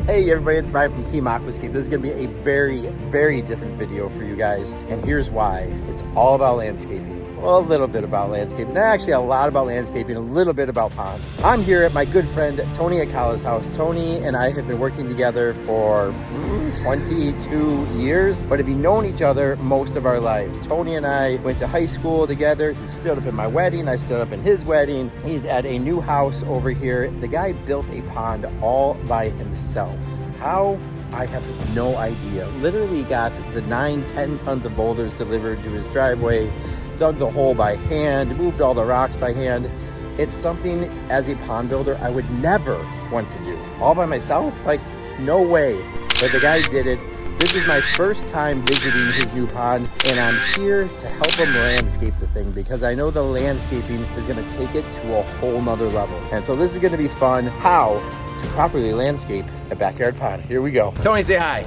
Hey everybody, it's Brian from Team Aquascape. This is going to be a very, very different video for you guys. And here's why. It's all about landscaping. Well, a little bit about landscaping. Actually, a lot about landscaping, a little bit about ponds. I'm here at my good friend Tony Akala's house. Tony and I have been working together for 22 years, but have known each other most of our lives. Tony and I went to high school together. He stood up in my wedding. I stood up in his wedding. He's at a new house over here. The guy built a pond all by himself. How? I have no idea. Literally got the 9-10 tons of boulders delivered to his driveway, dug the hole by hand, moved all the rocks by hand. It's something as a pond builder I would never want to do. All by myself? Like, no way. But the guy did it. This is my first time visiting his new pond, and I'm here to help him landscape the thing because I know the landscaping is gonna take it to a whole nother level. And so this is gonna be fun. How to properly landscape a backyard pond. Here we go. Tony, say hi.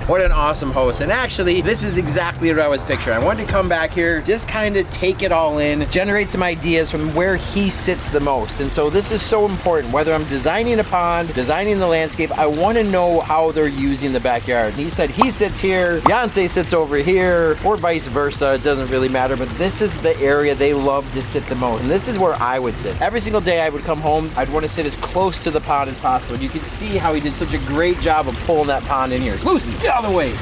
What an awesome host. And actually, this is exactly what I was picturing. I wanted to come back here, just kind of take it all in, generate some ideas from where he sits the most. And so this is so important. Whether I'm designing a pond, designing the landscape, I want to know how they're using the backyard. And he said he sits here, Beyonce sits over here, or vice versa. It doesn't really matter, but this is the area they love to sit the most. And this is where I would sit. Every single day I would come home, I'd want to sit as close to the pond as possible. You can see how he did such a great job of pulling that pond in here. Lucy, get out of the way.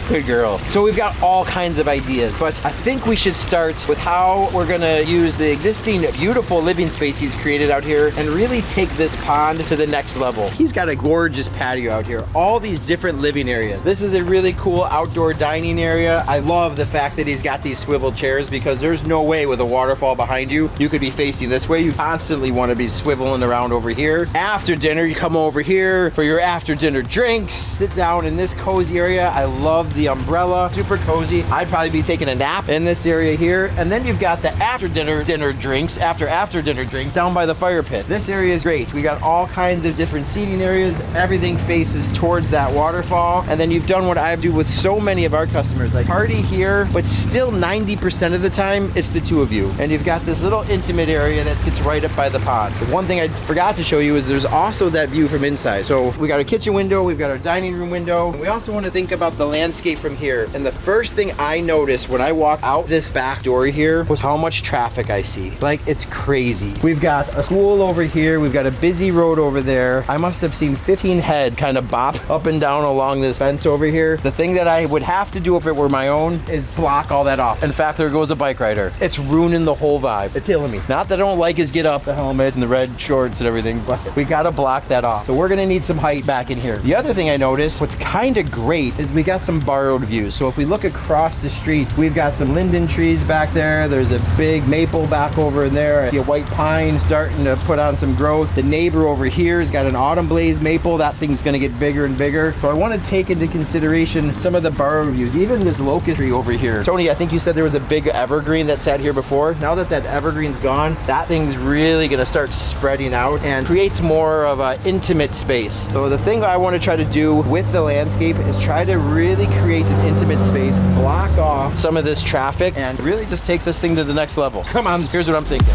Good girl. So we've got all kinds of ideas, but I think we should start with how we're gonna use the existing beautiful living space he's created out here and really take this pond to the next level. He's got a gorgeous patio out here, all these different living areas. This is a really cool outdoor dining area. I love the fact that he's got these swivel chairs because there's no way with a waterfall behind you, you could be facing this way. You constantly wanna be swiveling around over here. After dinner, you come over here for your after dinner drinks, sit down in this cozy area. I love the umbrella, super cozy. I'd probably be taking a nap in this area here. And then you've got the after dinner drinks down by the fire pit. This area is great. We got all kinds of different seating areas. Everything faces towards that waterfall. And then you've done what I do with so many of our customers, like party here, but still 90% of the time, it's the two of you. And you've got this little intimate area that sits right up by the pond. The one thing I forgot to show you is there's also that view from inside. So we got our kitchen window, we've got our dining room window. We also want to think about the landscape from here. And the first thing I noticed when I walked out this back door here was how much traffic I see. Like, it's crazy. We've got a school over here. We've got a busy road over there. I must have seen 15 head kind of bop up and down along this fence over here. The thing that I would have to do if it were my own is block all that off. In fact, there goes a bike rider. It's ruining the whole vibe. It's killing me. Not that I don't like his get up, the helmet and the red shorts and everything, but we got to block that off. So we're going to need some height back in here. The other thing I noticed, what's kind of great is we got some borrowed views. So if we look across the street, we've got some linden trees back there. There's a big maple back over in there. I see a white pine starting to put on some growth. The neighbor over here has got an autumn blaze maple. That thing's going to get bigger and bigger. So I want to take into consideration some of the borrowed views. Even this locust tree over here. Tony, I think you said there was a big evergreen that sat here before. Now that that evergreen's gone, that thing's really going to start spreading out and create more of an intimate space. So the thing I want to try to do with the landscape is try to really create an intimate space, block off some of this traffic, and really just take this thing to the next level. Come on, here's what I'm thinking.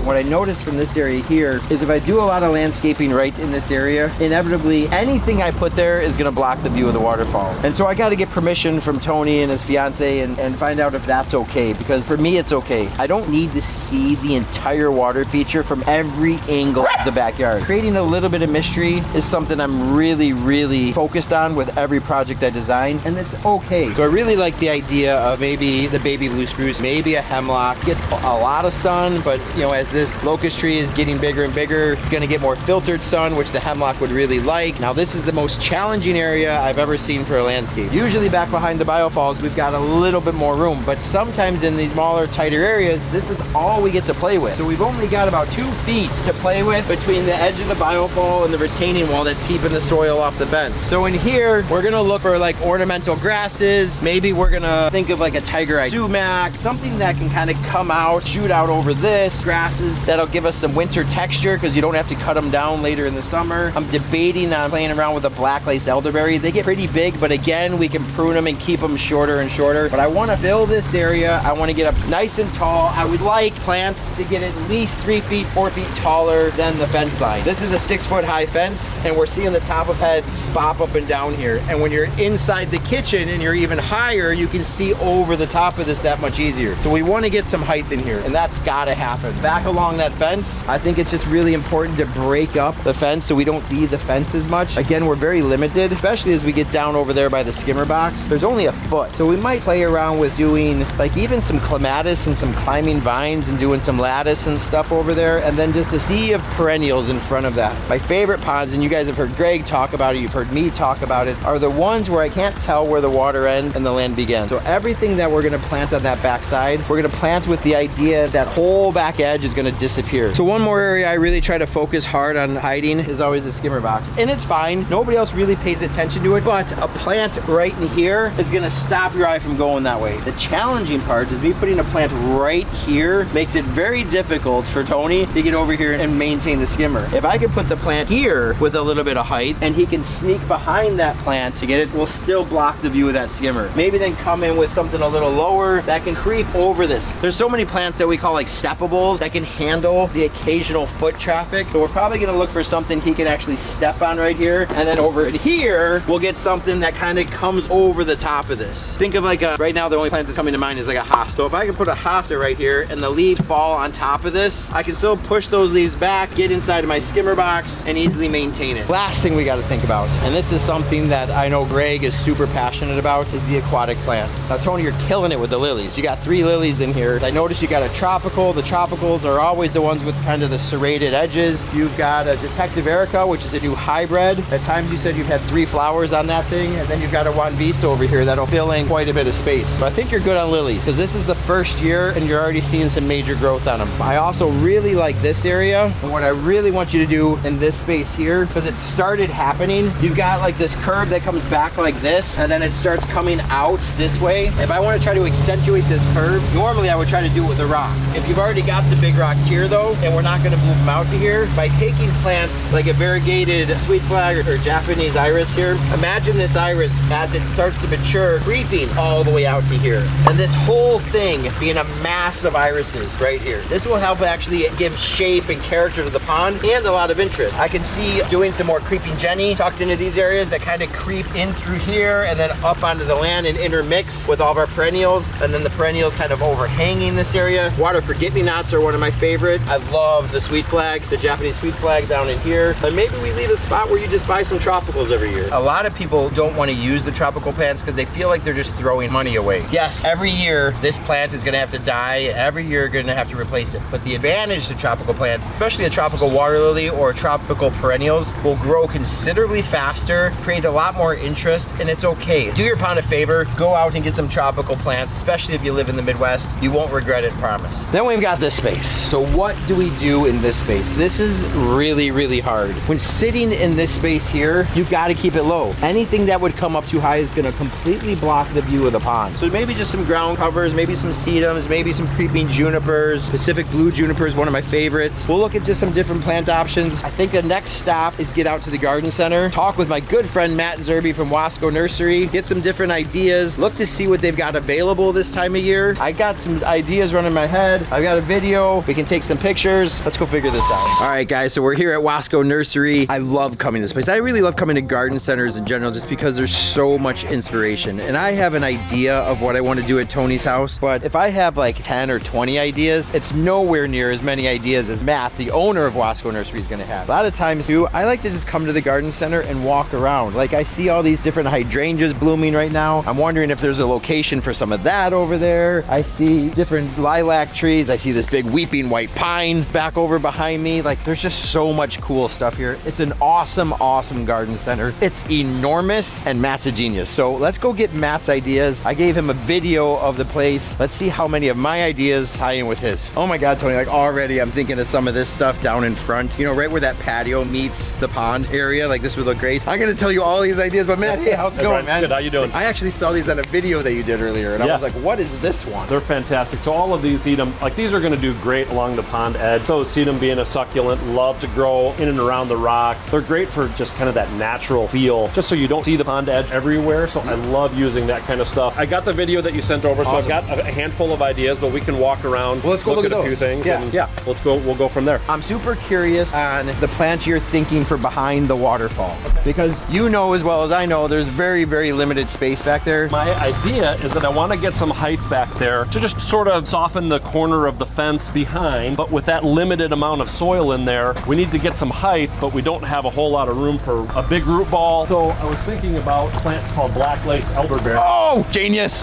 What I noticed from this area here is if I do a lot of landscaping right in this area, inevitably anything I put there is gonna block the view of the waterfall. And so I gotta get permission from Tony and his fiance and find out if that's okay, because for me it's okay. I don't need to see the entire water feature from every angle of the backyard. Creating a little bit of mystery is something I'm really focused on with every project I design, and it's okay. So I really like the idea of maybe the baby blue spruce, maybe a hemlock. Gets a lot of sun, but you know, as this locust tree is getting bigger and bigger, it's going to get more filtered sun, which the hemlock would really like. Now this is the most challenging area I've ever seen for a landscape. Usually back behind the biofalls we've got a little bit more room, but sometimes in these smaller, tighter areas, this is all we get to play with. So we've only got about 2 feet to play with between the edge of the biofall and the retaining wall that's keeping the soil off the fence. So in here, we're going to look for like ornamental grasses. Maybe we're going to think of like a tiger-eyed sumac, something that can kind of come out, shoot out over this, grasses that'll give us some winter texture because you don't have to cut them down later in the summer. I'm debating on playing around with a black lace elderberry. They get pretty big, but again, we can prune them and keep them shorter and shorter. But I want to fill this area. I want to get up nice and tall. I would like plants to get at least 3 feet, 4 feet taller than the fence line. This is a 6-foot high fence, and we're seeing the top of heads bop up and down here. And when you're inside the kitchen and you're even higher, you can see over the top of this that much easier. So we want to get some height in here, and that's got to happen. Back along that fence, I think it's just really important to break up the fence so we don't see the fence as much. Again, we're very limited, especially as we get down over there by the skimmer box. There's only a foot, so we might play around with doing like even some clematis and some climbing vines and doing some lattice and stuff over there, and then just a sea of perennials in front of that. My favorite ponds, and you guys have heard Greg talk about it, you've heard me talk about it, are the ones where I can't tell where the water ends and the land begins. So everything that we're going to plant on that back side, we're going to plant with the idea that whole back edge is going to disappear. So one more area I really try to focus hard on hiding is always the skimmer box. And it's fine. Nobody else really pays attention to it, but a plant right in here is going to stop your eye from going that way. The challenging part is me putting a plant right here makes it very difficult for Tony to get over here and maintain the skimmer. If I could put the plant here with a little bit of height and he can sneak behind that plant to get it, we'll still block the view of that skimmer. Maybe then come in with something a little lower that can creep over this. There's so many plants that we call like steppables that can handle the occasional foot traffic. So we're probably going to look for something he can actually step on right here. And then over here, we'll get something that kind of comes over the top of this. Think of like a, right now the only plant that's coming to mind is like a hosta. So if I can put a hosta right here and the leaves fall on top of this, I can still push those leaves back, get inside of my skimmer box and easily maintain it. Last thing we got to think about, and this is something that I know Greg is super passionate about, is the aquatic plant. Now Tony, you're killing it with the lilies. You got 3 lilies in here. I noticed you got a tropical. The tropicals are always the ones with kind of the serrated edges. You've got a Detective Erica, which is a new hybrid. At times you said you've had 3 flowers on that thing, and then you've got a Juan Visa over here that'll fill in quite a bit of space. So I think you're good on lilies because this is the first year and you're already seeing some major growth on them. I also really like this area, and what I really want you to do in this space here, because it started happening, you've got like this curve that comes back like this, and then it starts coming out this way. If I want to try to accentuate this curve, normally I would try to do it with a rock. If you've already got the big rocks here though, and we're not going to move them out to here, by taking plants like a variegated sweet flag or Japanese iris here, imagine this iris as it starts to mature, creeping all the way out to here. And this whole thing being a mass of irises right here. This will help actually give shape and character to the pond and a lot of interest. I can see doing some more creeping Jenny tucked into these areas that kind of creep in through here and then up onto the land and intermix with all of our perennials, and then the perennials kind of overhanging this area. Water forget-me-nots are one of my favorite. I love the sweet flag, the Japanese sweet flag down in here. And maybe we leave a spot where you just buy some tropicals every year. A lot of people don't want to use the tropical plants because they feel like they're just throwing money away. Yes, every year this plant is going to have to die. Every year you're going to have to replace it. But the advantage to tropical plants, especially a tropical water lily or tropical perennials, will grow considerably faster, create a lot more interest, and it's okay. Do your pond a favor, go out and get some tropical plants, especially if you live in the Midwest. You won't regret it, promise. Then we've got this space. So what do we do in this space? This is really, really hard. When sitting in this space here, you've got to keep it low. Anything that would come up too high is going to completely block the view of the pond. So maybe just some ground covers, maybe some sedums, maybe some creeping junipers. Pacific blue juniper is one of my favorites. We'll look at just some different plant options. I think the next stop is get out to the garden center, talk with my good friend Matt Zerby from Wasco Nursery, get some different ideas, look to see what they've got available this time of year. I got some ideas running in my head. I've got a video. We can take some pictures. Let's go figure this out. All right, guys, so we're here at Wasco Nursery. I love coming to this place. I really love coming to garden centers in general just because there's so much inspiration. And I have an idea of what I want to do at Tony's house, but if I have like 10 or 20 ideas, it's nowhere near as many ideas as Matt, the owner of Wasco Nursery, is going to have. A lot of times too, I like to just come to the garden center and walk around. Like I see all these different hydrangeas blooming right now. I'm wondering if there's a location for some of that over there. I see different lilac trees. I see this big weeping white pine back over behind me. Like there's just so much cool stuff here. It's an awesome, awesome garden center. It's enormous, and Matt's a genius. So let's go get Matt's ideas. I gave him a video of the place. Let's see how many of my ideas tie in with his. Oh my God, Tony, like already I'm thinking of some of this stuff down in front, you know, right where that patio meets the pond area. Like this would look great. I'm gonna tell you all these ideas, but Matt, hey, how's it going, man? Good, how you doing? I actually saw these on a video that you did earlier, and I was like, what is this one? They're fantastic. So all of these, like these are gonna do great along along the pond edge. So sedum being a succulent, love to grow in and around the rocks. They're great for just kind of that natural feel, just so you don't see the pond edge everywhere. So I love using that kind of stuff. I got the video that you sent over, so I've got a handful of ideas, but we can walk around, well, let's go look at a few things. Yeah. And yeah, let's go. We'll go from there. I'm super curious on the plants you're thinking for behind the waterfall, because you know as well as I know there's very, very limited space back there. My idea is that I want to get some height back there to just sort of soften the corner of the fence behind, but with that limited amount of soil in there, we need to get some height, but we don't have a whole lot of room for a big root ball. So I was thinking about a plant called black lace elderberry. Oh, genius!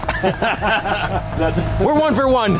We're one for one.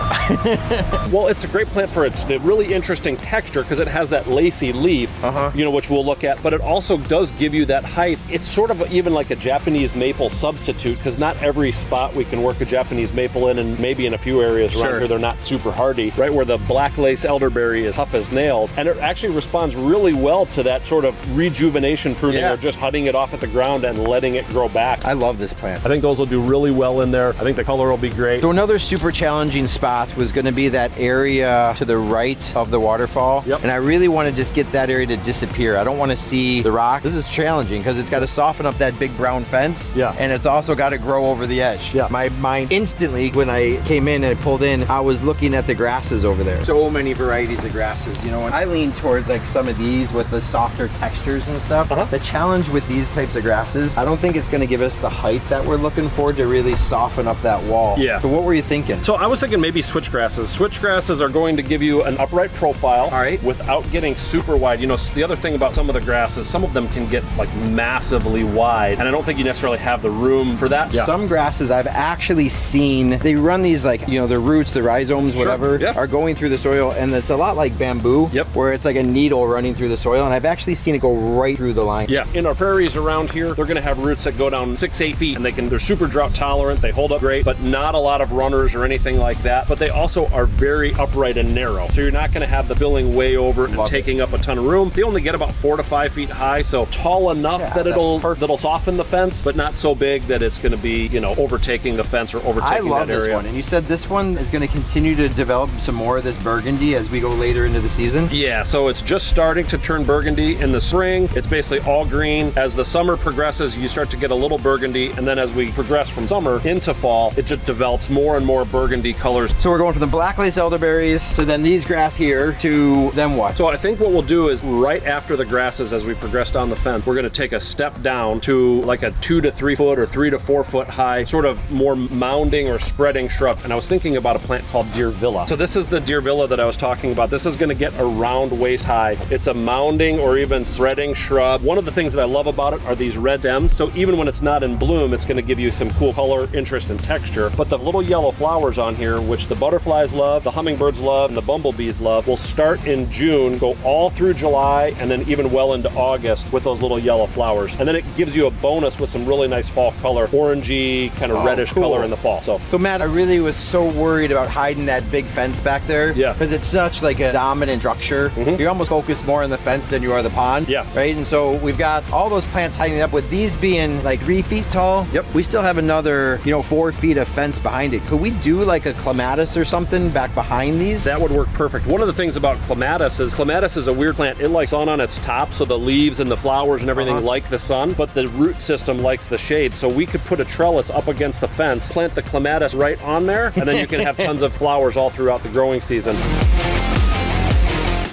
Well, it's a great plant for its really interesting texture because it has that lacy leaf, you know, which we'll look at, but it also does give you that height. It's sort of even like a Japanese maple substitute, because not every spot we can work a Japanese maple in, and maybe in a few areas around here they're not super hardy, right? Where the black lace elderberry is tough as nails, and it actually responds really well to that sort of rejuvenation pruning, or just cutting it off at the ground and letting it grow back. I love this plant. I think those will do really well in there. I think the color will be great. So another super challenging spot was going to be that area to the right of the waterfall. And I really want to just get that area to disappear. I don't want to see the rock. This is challenging because it's got to soften up that big brown fence. And it's also got to grow over the edge. My mind instantly, when I came in and pulled in, I was looking at the grasses over there. So many varieties of grasses, you know, and I lean towards like some of these with the softer textures and stuff. The challenge with these types of grasses, I don't think it's going to give us the height that we're looking for to really soften up that wall. So what were you thinking? So I was thinking maybe switchgrasses. Switchgrasses are going to give you an upright profile, without getting super wide. You know, the other thing about some of the grasses, some of them can get like massively wide, and I don't think you necessarily have the room for that. Some grasses I've actually seen, they run these like, you know, the roots, the rhizomes, whatever, are going through the soil, and it's a lot like bamboo, where it's like a needle running through the soil, and I've actually seen it go right through the line. In our prairies around here, they're gonna have roots that go down 6-8 feet, and they're super drought tolerant, they hold up great, but not a lot of runners or anything like that. But they also are very upright and narrow, so you're not gonna have the billing way over and taking up a ton of room. They only get about 4 to 5 feet high, so tall enough that that'll soften the fence, but not so big that it's gonna be, you know, overtaking the fence or overtaking that area. This one, and you said this one is gonna continue to develop some more of this burgundy as we go later into the season? So it's just starting to turn burgundy in the spring. It's basically all green. As the summer progresses, you start to get a little burgundy, and then as we progress from summer into fall, it just develops more and more burgundy colors. So we're going from the black lace elderberries to then these grass here to then what? So I think what we'll do is right after the grasses, as we progress down the fence, we're gonna take a step down to like a 2 to 3 foot or 3 to 4 foot high, sort of more mounding or spreading shrub. And I was thinking about a plant called deer villa. So this is the deer villa that I was talking about. This is gonna get around waist high. It's a mounding or even spreading shrub. One of the things that I love about it are these red stems. So even when it's not in bloom, it's gonna give you some cool color, interest, and texture. But the little yellow flowers on here, which the butterflies love, the hummingbirds love, and the bumblebees love, will start in June, go all through July, and then even well into August with those little yellow flowers. And then it gives you a bonus with some really nice fall color, orangey, kind of reddish color in the fall. So Matt, I really was so worried about hiding that big fence back there. Because it's such like a dominant structure. You're almost focused more on the fence than you are the pond. Right? And so we've got all those plants hiding up, with these being like 3 feet tall. We still have another, you know, 4 feet of fence behind it. Could we do like a clematis or something back behind these? That would work perfect. One of the things about clematis is a weird plant. It likes sun on its top, so the leaves and the flowers and everything like the sun, but the root system likes the shade. So we could put a trellis up against the fence, plant the clematis right on there, and then you can have tons of flowers all throughout the growing season.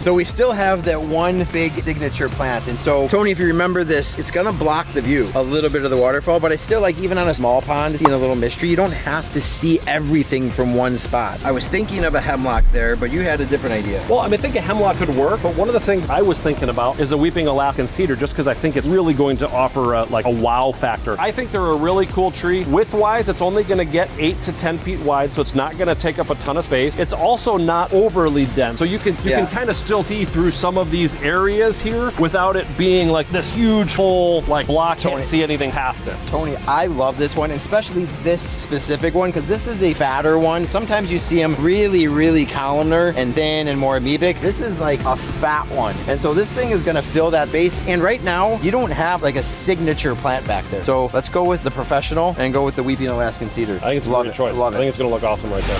So we still have that one big signature plant. And so, Tony, if you remember this, it's gonna block the view a little bit of the waterfall, but I still like, even on a small pond, seeing a little mystery, you don't have to see everything from one spot. I was thinking of a hemlock there, but you had a different idea. Well, I mean, I think a hemlock could work, but one of the things I was thinking about is a weeping Alaskan cedar, just because I think it's really going to offer like a wow factor. I think they're a really cool tree. Width-wise, it's only gonna get 8 to 10 feet wide, so it's not gonna take up a ton of space. It's also not overly dense, so you can kind of still see through some of these areas here without it being like this huge whole like block. Can't see anything past it. Tony, I love this one, especially this specific one, because this is a fatter one. Sometimes you see them really columnar and thin and more amoebic. This is like a fat one, and so this thing is going to fill that base. And right now you don't have like a signature plant back there, so let's go with the professional and go with the weeping Alaskan cedar. I think it's a great choice. I think it's going to look awesome right there.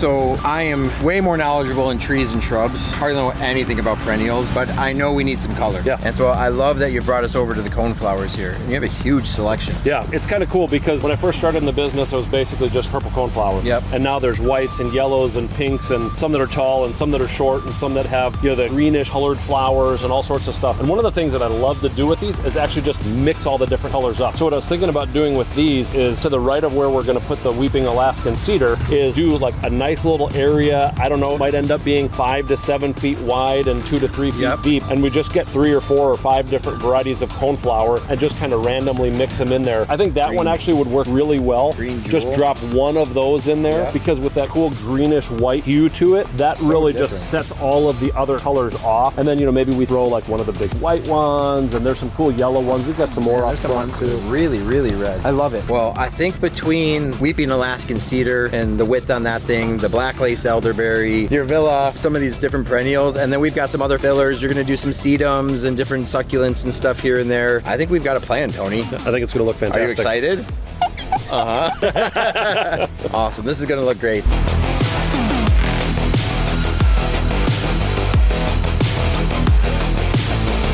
So I am way more knowledgeable in trees and shrubs. Hardly know anything about perennials, but I know we need some color. Yeah. And so I love that you brought us over to the cone flowers here. And you have a huge selection. Yeah, it's kind of cool because when I first started in the business, it was basically just purple coneflower. Yep. And now there's whites and yellows and pinks and some that are tall and some that are short and some that have, you know, the greenish colored flowers and all sorts of stuff. And one of the things that I love to do with these is actually just mix all the different colors up. So what I was thinking about doing with these is to the right of where we're gonna put the weeping Alaskan cedar is do like a nice little area. I don't know, it might end up being 5 to 7 feet wide and 2 to 3 feet deep. And we just get 3 or 4 or 5 different varieties of coneflower and just kind of randomly mix them in there. I think that one actually would work really well. Just drop one of those in there because with that cool greenish white hue to it, that really just sets all of the other colors off. And then, you know, maybe we throw like one of the big white ones and there's some cool yellow ones. We've got some more off front too. Really, really red. I love it. Well, I think between weeping Alaskan cedar and the width on that thing, the black lace elderberry, your villa, some of these different perennials, and then we've got some other fillers. You're gonna do some sedums and different succulents and stuff here and there. I think we've got a plan, Tony. I think it's gonna look fantastic. Are you excited? Awesome, this is gonna look great.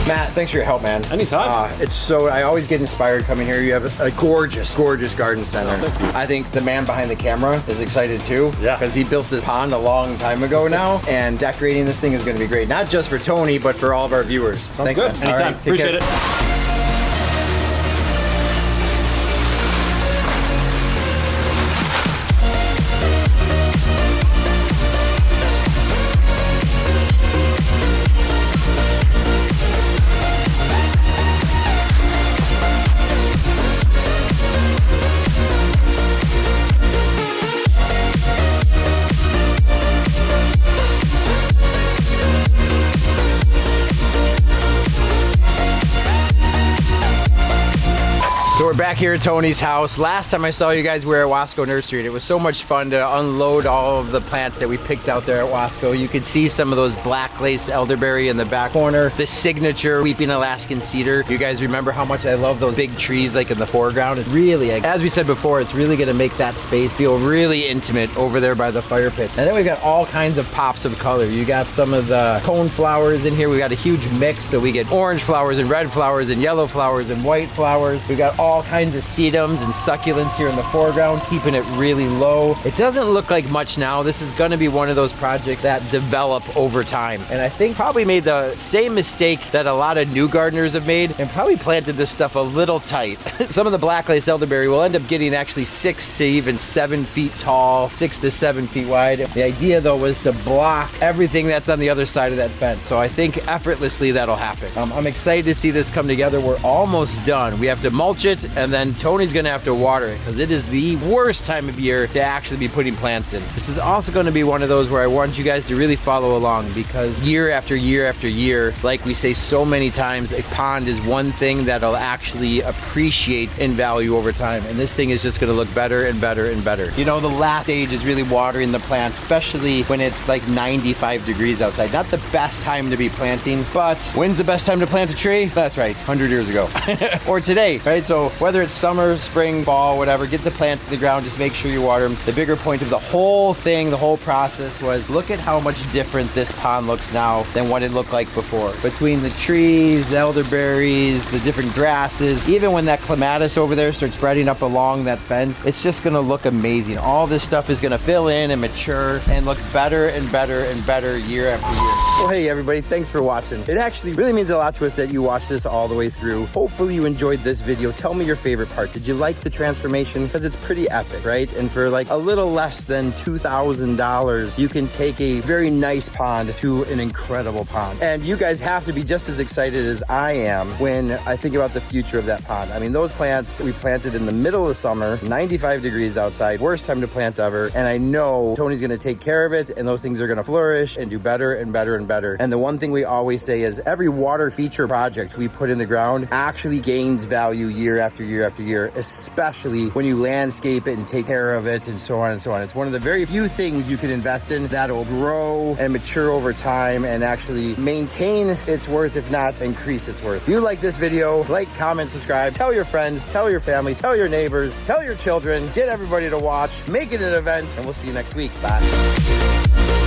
Matt, thanks for your help, man. Anytime. I always get inspired coming here. You have a gorgeous, gorgeous garden center. Oh, thank you. I think the man behind the camera is excited too. Yeah. Because he built this pond a long time ago now, and decorating this thing is gonna be great. Not just for Tony, but for all of our viewers. Thanks, good. man. Anytime. All right, take Appreciate care. it. So we're back here at Tony's house. Last time I saw you guys, we were at Wasco Nursery, and it was so much fun to unload all of the plants that we picked out there at Wasco. You could see some of those black lace elderberry in the back corner, the signature weeping Alaskan cedar. You guys remember how much I love those big trees like in the foreground? It's really, as we said before, it's really gonna make that space feel really intimate over there by the fire pit. And then we got all kinds of pops of color. You got some of the cone flowers in here. We got a huge mix, so we get orange flowers and red flowers and yellow flowers and white flowers. We got all kinds of sedums and succulents here in the foreground, keeping it really low. It doesn't look like much now. This is gonna be one of those projects that develop over time. And I think probably made the same mistake that a lot of new gardeners have made and probably planted this stuff a little tight. Some of the black lace elderberry will end up getting actually 6 to even 7 feet tall, 6 to 7 feet wide. The idea though was to block everything that's on the other side of that fence. So I think effortlessly that'll happen. I'm excited to see this come together. We're almost done. We have to mulch it, and then Tony's gonna have to water it because it is the worst time of year to actually be putting plants in. This is also gonna be one of those where I want you guys to really follow along, because year after year after year, like we say so many times, a pond is one thing that'll actually appreciate in value over time. And this thing is just gonna look better and better and better. You know, the last stage is really watering the plants, especially when it's like 95 degrees outside. Not the best time to be planting, but when's the best time to plant a tree? That's right, 100 years ago. Or today, right? So whether it's summer, spring, fall, whatever, get the plants in the ground, just make sure you water them. The bigger point of the whole thing, the whole process was, look at how much different this pond looks now than what it looked like before. Between the trees, the elderberries, the different grasses, even when that clematis over there starts spreading up along that fence, it's just gonna look amazing. All this stuff is gonna fill in and mature and look better and better and better year after year. Well, hey everybody, thanks for watching. It actually really means a lot to us that you watched this all the way through. Hopefully you enjoyed this video. Tell me your favorite part. Did you like the transformation? Because it's pretty epic, right? And for like a little less than $2,000, you can take a very nice pond to an incredible pond. And you guys have to be just as excited as I am when I think about the future of that pond. I mean, those plants we planted in the middle of the summer, 95 degrees outside, worst time to plant ever. And I know Tony's gonna take care of it, and those things are gonna flourish and do better and better and and better. And the one thing we always say is every water feature project we put in the ground actually gains value year after year after year, especially when you landscape it and take care of it and so on and so on. It's one of the very few things you can invest in that will grow and mature over time and actually maintain its worth, if not increase its worth. If you like this video, like, comment, subscribe, tell your friends, tell your family, tell your neighbors, tell your children, get everybody to watch, make it an event, and we'll see you next week. Bye.